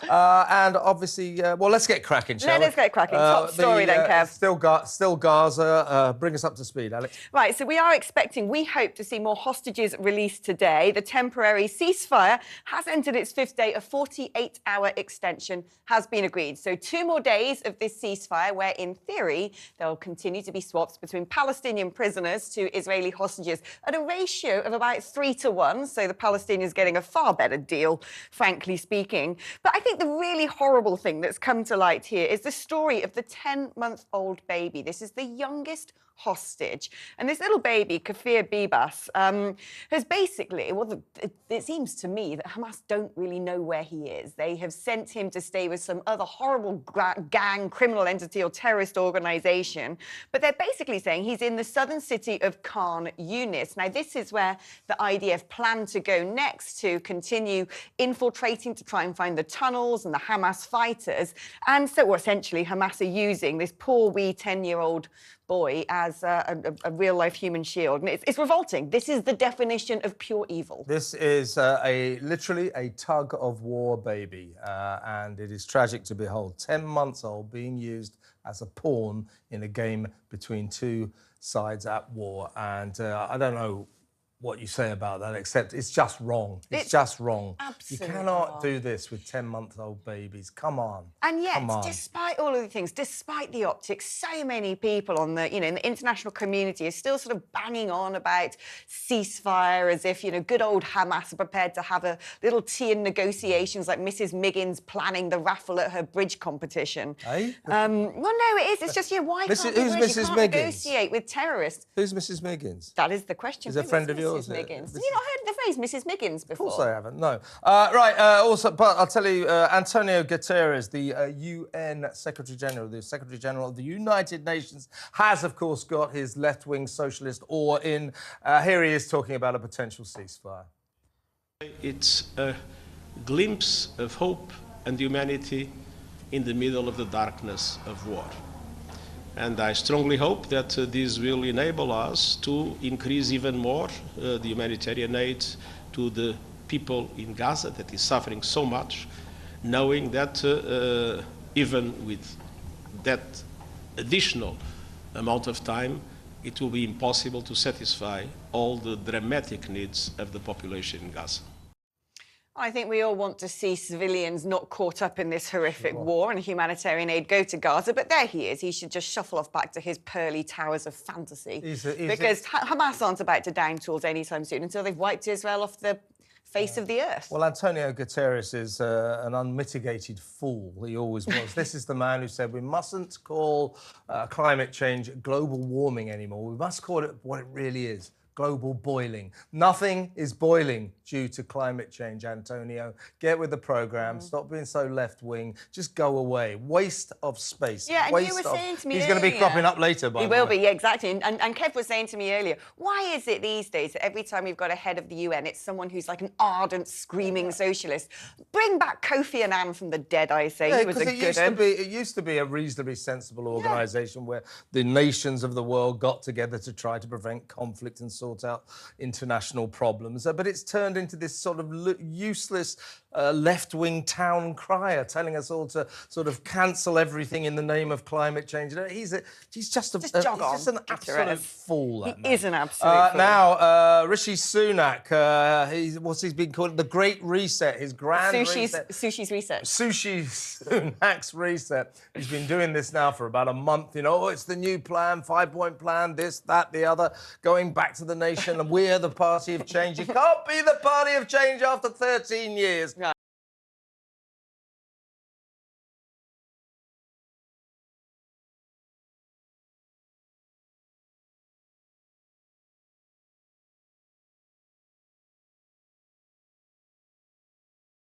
And obviously, well, let's get cracking, shall we? Let's get cracking. Top story then, Kev. Still Gaza. Bring us up to speed, Alex. Right, so we hope to see more hostages released today. The temporary ceasefire has entered its fifth day. A 48-hour extension has been agreed. So 2 more days of this ceasefire where, in theory, there will continue to be swaps between Palestinian prisoners to Israeli hostages at a ratio of about 3-to-1. So the Palestinians getting a far better deal, frankly speaking. But I think the really horrible thing that's come to light here is the story of the 10-month-old baby. This is the youngest hostage. And this little baby, Kafir Bibas, has basically, well, it seems to me that Hamas don't really know where he is. They have sent him to stay with some other horrible gang, criminal entity or terrorist organization. But they're basically saying he's in the southern city of Khan Yunis. Now, this is where the IDF plan to go next, to continue infiltrating to try and find the tunnels and the Hamas fighters. And so, well, essentially, Hamas are using this poor wee 10-year-old boy as a real-life human shield. And it's revolting. This is the definition of pure evil. This is literally a tug-of-war baby, and it is tragic to behold. 10 months old, being used as a pawn in a game between 2 sides at war. And I don't know what you say about that, except it's just wrong. It's just wrong. Absolutely you cannot wrong. do this with 10-month-old babies. Come on. And yet, despite all of the things, despite the optics, so many people on the, in the international community are still sort of banging on about ceasefire as if, good old Hamas are prepared to have a little tea and negotiations like Mrs. Miggins planning the raffle at her bridge competition. Eh? Well, no, it is. It's just, why can't Who's Mrs. you can't Miggins? Negotiate with terrorists? Who's Mrs. Miggins? That is the question. Is a friend of yours? Mrs. Miggins. Have you not heard the phrase Mrs. Miggins before? Of course I haven't, no. Also, but I'll tell you, Antonio Guterres, the UN Secretary-General, the Secretary-General of the United Nations, has, of course, got his left-wing socialist oar in. Here he is talking about a potential ceasefire. It's a glimpse of hope and humanity in the middle of the darkness of war. And I strongly hope that this will enable us to increase even more the humanitarian aid to the people in Gaza that is suffering so much, knowing that even with that additional amount of time, it will be impossible to satisfy all the dramatic needs of the population in Gaza. I think we all want to see civilians not caught up in this horrific war and humanitarian aid go to Gaza, but there he is. He should just shuffle off back to his pearly towers of fantasy. Because Hamas aren't about to down tools anytime soon until they've wiped Israel off the face of the earth. Well, Antonio Guterres is an unmitigated fool. He always was. This is the man who said we mustn't call climate change global warming anymore. We must call it what it really is. Global boiling. Nothing is boiling due to climate change, Antonio. Get with the programme. Stop being so left-wing. Just go away. Waste of space. Yeah, and you were saying to me He's going to be cropping up later, by the way. He will be, yeah, exactly. And Kev was saying to me earlier, why is it these days that every time we've got a head of the UN, it's someone who's like an ardent, screaming socialist? Bring back Kofi Annan from the dead, I say. Yeah, he was a good one. It used to be a reasonably sensible organisation where the nations of the world got together to try to prevent conflict and sort out international problems. But it's turned into this sort of useless left-wing town crier telling us all to sort of cancel everything in the name of climate change. He's just an absolute fool. He is an absolute fool. Now, Rishi Sunak, he's been called the Great Reset, his grand reset. Sushi's reset. Sushi Sunak's reset. He's been doing this now for about a month. It's the new plan, 5-point plan, this, that, the other, going back to the nation, and we're the party of change. You can't be the party of change after 13 years.